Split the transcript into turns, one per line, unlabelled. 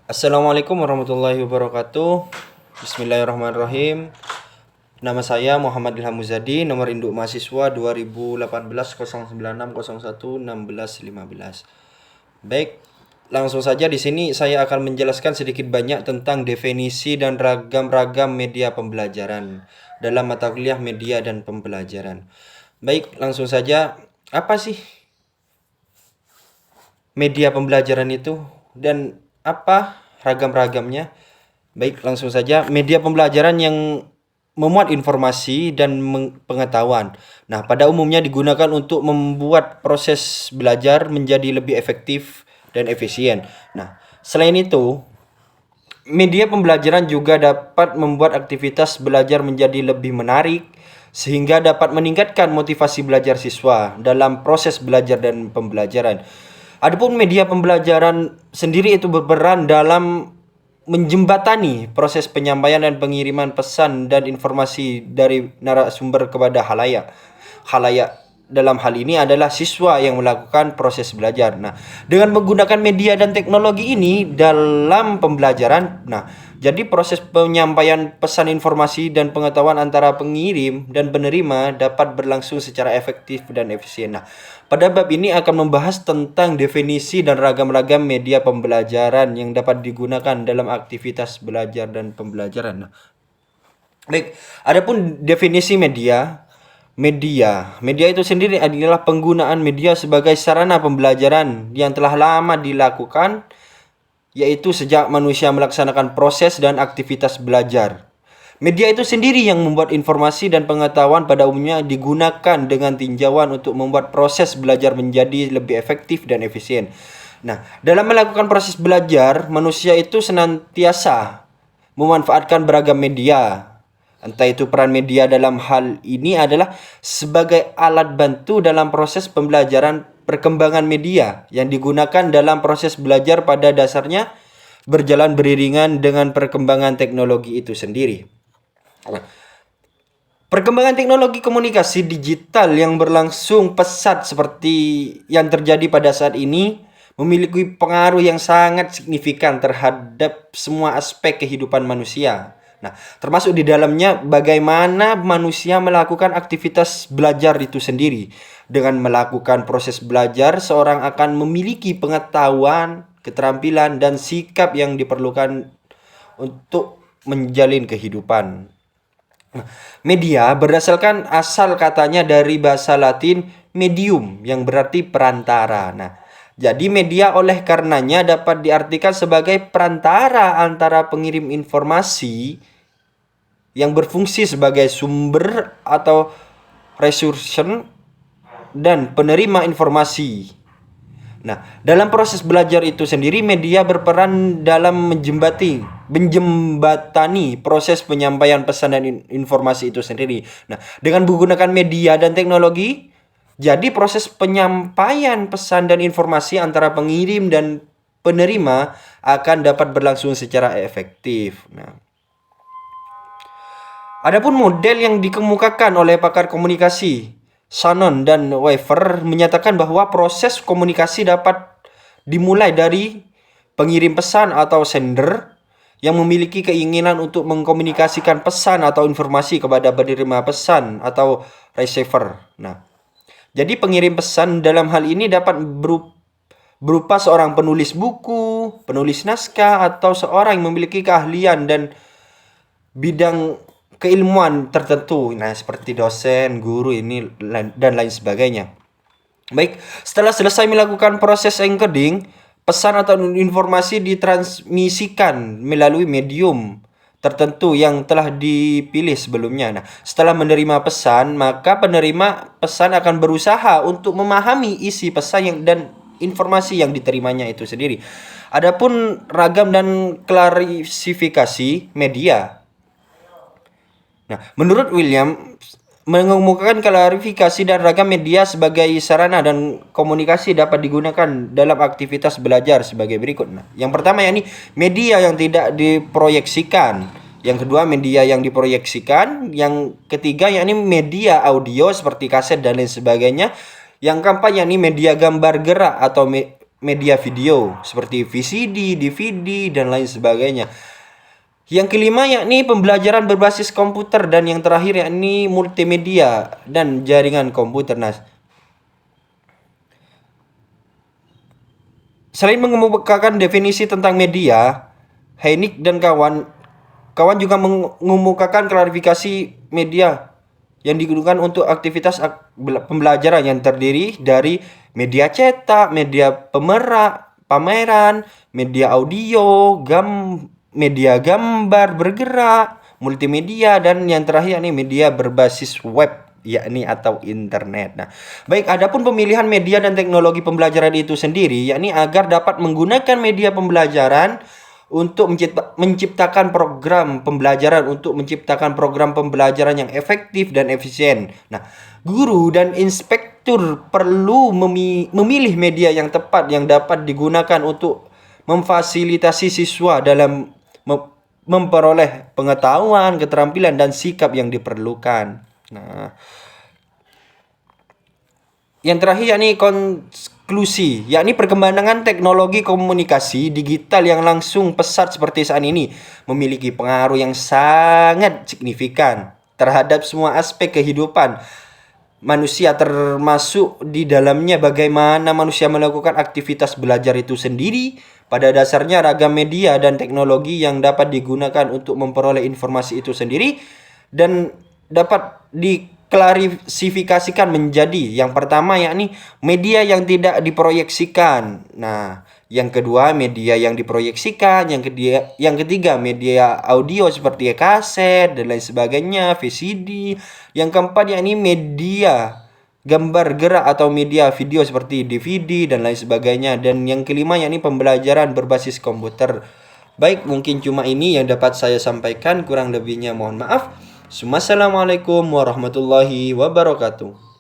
Assalamualaikum warahmatullahi wabarakatuh. Bismillahirrahmanirrahim. Nama saya Muhammad Ilham Muzadi, nomor induk mahasiswa 2018 096011615. Baik, langsung saja di sini saya akan menjelaskan sedikit banyak tentang definisi dan ragam-ragam media pembelajaran dalam mata kuliah media dan pembelajaran. Baik, langsung saja. Apa sih media pembelajaran itu dan apa ragam-ragamnya? Baik, langsung saja. Media pembelajaran yang memuat informasi dan pengetahuan. Nah, pada umumnya digunakan untuk membuat proses belajar menjadi lebih efektif dan efisien. Nah, selain itu, media pembelajaran juga dapat membuat aktivitas belajar menjadi lebih menarik sehingga dapat meningkatkan motivasi belajar siswa dalam proses belajar dan pembelajaran. Adapun media pembelajaran sendiri itu berperan dalam menjembatani proses penyampaian dan pengiriman pesan dan informasi dari narasumber kepada halayak. Halayak dalam hal ini adalah siswa yang melakukan proses belajar. Nah, dengan menggunakan media dan teknologi ini dalam pembelajaran, jadi proses penyampaian pesan informasi dan pengetahuan antara pengirim dan penerima dapat berlangsung secara efektif dan efisien. Nah, pada bab ini akan membahas tentang definisi dan ragam-ragam media pembelajaran yang dapat digunakan dalam aktivitas belajar dan pembelajaran. Nah, baik, adapun definisi media. Media itu sendiri adalah penggunaan media sebagai sarana pembelajaran yang telah lama dilakukan, yaitu sejak manusia melaksanakan proses dan aktivitas belajar. Media itu sendiri yang membuat informasi dan pengetahuan pada umumnya digunakan dengan tinjauan untuk membuat proses belajar menjadi lebih efektif dan efisien. Nah, dalam melakukan proses belajar, manusia itu senantiasa memanfaatkan beragam media. Entah itu peran media dalam hal ini adalah sebagai alat bantu dalam proses pembelajaran. Perkembangan media yang digunakan dalam proses belajar pada dasarnya berjalan beriringan dengan perkembangan teknologi itu sendiri. Perkembangan teknologi komunikasi digital yang berlangsung pesat seperti yang terjadi pada saat ini memiliki pengaruh yang sangat signifikan terhadap semua aspek kehidupan manusia. Nah, termasuk di dalamnya bagaimana manusia melakukan aktivitas belajar itu sendiri. Dengan melakukan proses belajar, seorang akan memiliki pengetahuan, keterampilan, dan sikap yang diperlukan untuk menjalin kehidupan. Media berdasarkan asal katanya dari bahasa Latin medium yang berarti perantara. Nah, jadi media oleh karenanya dapat diartikan sebagai perantara antara pengirim informasi yang berfungsi sebagai sumber atau resursion dan penerima informasi. Nah, dalam proses belajar itu sendiri media berperan dalam menjembatani proses penyampaian pesan dan informasi itu sendiri. Nah, dengan menggunakan media dan teknologi, jadi proses penyampaian pesan dan informasi antara pengirim dan penerima akan dapat berlangsung secara efektif. Nah, adapun model yang dikemukakan oleh pakar komunikasi Shannon dan Weaver menyatakan bahwa proses komunikasi dapat dimulai dari pengirim pesan atau sender yang memiliki keinginan untuk mengkomunikasikan pesan atau informasi kepada penerima pesan atau receiver. Nah, jadi pengirim pesan dalam hal ini dapat berupa seorang penulis buku, penulis naskah, atau seorang yang memiliki keahlian dan bidang keilmuan tertentu. Nah, seperti dosen, guru ini dan lain sebagainya. Baik, setelah selesai melakukan proses encoding, pesan atau informasi ditransmisikan melalui medium tertentu yang telah dipilih sebelumnya. Nah, setelah menerima pesan, maka penerima pesan akan berusaha untuk memahami isi pesan dan informasi yang diterimanya itu sendiri. Adapun ragam dan klasifikasi media. Nah, menurut William, mengemukakan klarifikasi dan ragam media sebagai sarana dan komunikasi dapat digunakan dalam aktivitas belajar sebagai berikut. Nah, yang pertama yakni media yang tidak diproyeksikan. Yang kedua media yang diproyeksikan. Yang ketiga yakni media audio seperti kaset dan lain sebagainya. Yang keempat yakni media gambar gerak atau media video seperti VCD, DVD, dan lain sebagainya. Yang kelima yakni pembelajaran berbasis komputer, dan yang terakhir yakni multimedia dan jaringan komputer. Nah, selain mengemukakan definisi tentang media, Heinik dan kawan juga mengemukakan klarifikasi media yang digunakan untuk aktivitas pembelajaran yang terdiri dari media cetak, media pameran, media audio, media gambar bergerak, multimedia, dan yang terakhir ini media berbasis web, yakni atau internet. Nah, baik, adapun pemilihan media dan teknologi pembelajaran itu sendiri, yakni agar dapat menggunakan media pembelajaran untuk menciptakan program pembelajaran yang efektif dan efisien. Nah, guru dan inspektur perlu memilih media yang tepat yang dapat digunakan untuk memfasilitasi siswa dalam memperoleh pengetahuan, keterampilan, dan sikap yang diperlukan. Nah, yang terakhir yakni konklusi, yakni perkembangan teknologi komunikasi digital yang langsung pesat seperti saat ini memiliki pengaruh yang sangat signifikan terhadap semua aspek kehidupan manusia, termasuk di dalamnya bagaimana manusia melakukan aktivitas belajar itu sendiri. Pada dasarnya ragam media dan teknologi yang dapat digunakan untuk memperoleh informasi itu sendiri dan dapat diklasifikasikan menjadi yang pertama yakni media yang tidak diproyeksikan. Nah, yang kedua media yang diproyeksikan, yang ketiga media audio seperti kaset dan lain sebagainya, VCD. Yang keempat yakni media gambar gerak atau media video seperti DVD dan lain sebagainya, dan yang kelima yakni pembelajaran berbasis komputer. Baik, mungkin cuma ini yang dapat saya sampaikan, kurang lebihnya mohon maaf. Wassalamualaikum warahmatullahi wabarakatuh.